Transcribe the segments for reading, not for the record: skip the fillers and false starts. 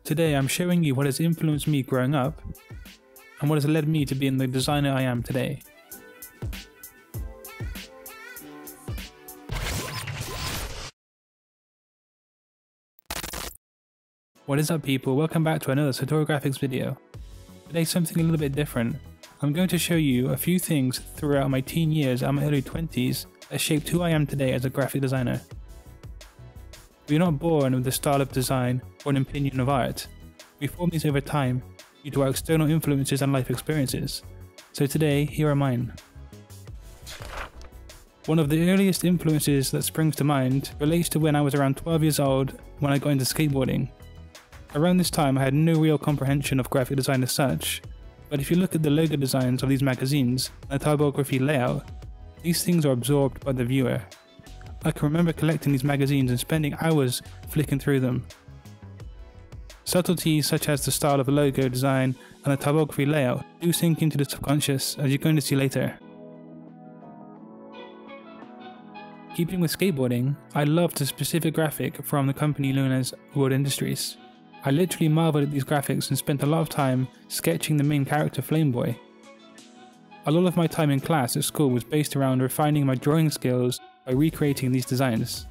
Today I'm showing you what has influenced me growing up and what has led me to being the designer I am today. What is up people, welcome back to another Satori graphics video. Today something a little bit different. I'm going to show you a few things throughout my teen years and my early 20s that shaped who I am today as a graphic designer. We are not born with a style of design or an opinion of art. We form these over time due to our external influences and life experiences. So today, here are mine. One of the earliest influences that springs to mind relates to when I was around 12 years old when I got into skateboarding. Around this time I had no real comprehension of graphic design as such, but if you look at the logo designs of these magazines and the typography layout, these things are absorbed by the viewer. I can remember collecting these magazines and spending hours flicking through them. Subtleties such as the style of the logo design and the typography layout do sink into the subconscious, as you're going to see later. Keeping with skateboarding, I loved a specific graphic from the company known as World Industries. I literally marveled at these graphics and spent a lot of time sketching the main character Flameboy. A lot of my time in class at school was based around refining my drawing skills by recreating these designs.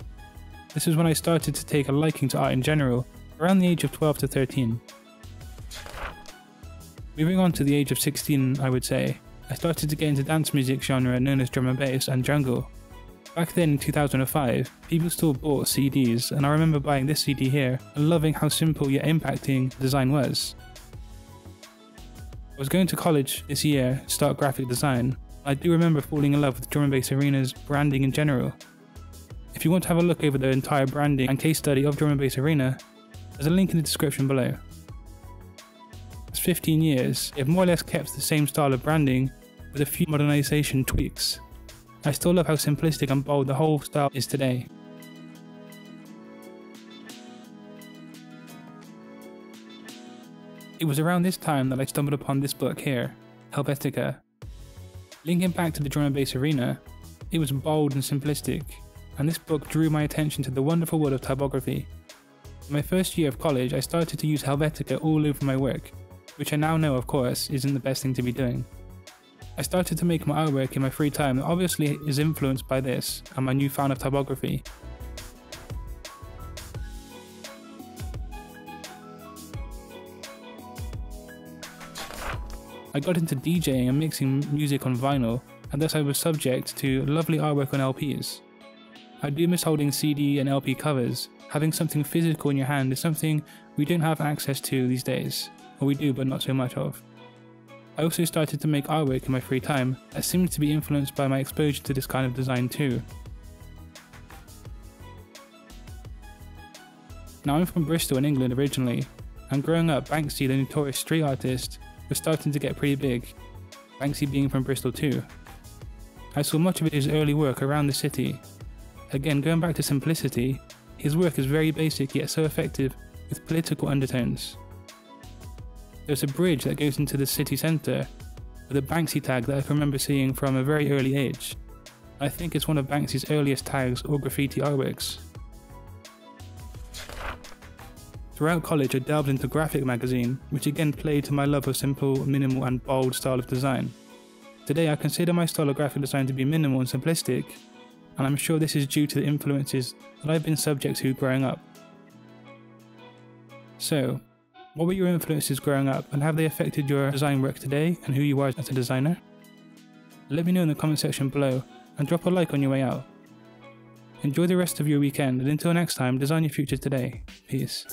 This is when I started to take a liking to art in general, around the age of 12 to 13. Moving on to the age of 16, I would say, I started to get into dance music genre known as drum and bass and jungle. Back then in 2005, people still bought CDs, and I remember buying this CD here and loving how simple yet impacting the design was. I was going to college this year to start graphic design. I do remember falling in love with Drum and Bass Arena's branding in general. If you want to have a look over the entire branding and case study of Drum and Bass Arena, there's a link in the description below. It's 15 years, they've more or less kept the same style of branding with a few modernization tweaks. I still love how simplistic and bold the whole style is today. It was around this time that I stumbled upon this book here, Helvetica. Linking back to the Drum and Bass Arena, it was bold and simplistic, and this book drew my attention to the wonderful world of typography. In my first year of college, I started to use Helvetica all over my work, which I now know of course isn't the best thing to be doing. I started to make my artwork in my free time that obviously is influenced by this and my newfound of typography. I got into DJing and mixing music on vinyl, and thus I was subject to lovely artwork on LPs. I do miss holding CD and LP covers. Having something physical in your hand is something we don't have access to these days, or we do but not so much of. I also started to make artwork in my free time that seems to be influenced by my exposure to this kind of design too. Now I'm from Bristol in England originally, and growing up Banksy, the notorious street artist, was starting to get pretty big, Banksy being from Bristol too. I saw much of his early work around the city. Again, going back to simplicity, his work is very basic yet so effective with political undertones. There's a bridge that goes into the city centre with a Banksy tag that I can remember seeing from a very early age. I think it's one of Banksy's earliest tags or graffiti artworks. Throughout college I delved into graphic magazine, which again played to my love of simple, minimal and bold style of design. Today I consider my style of graphic design to be minimal and simplistic, and I'm sure this is due to the influences that I've been subject to growing up. So, what were your influences growing up, and have they affected your design work today and who you are as a designer? Let me know in the comment section below, and drop a like on your way out. Enjoy the rest of your weekend, and until next time, design your future today. Peace.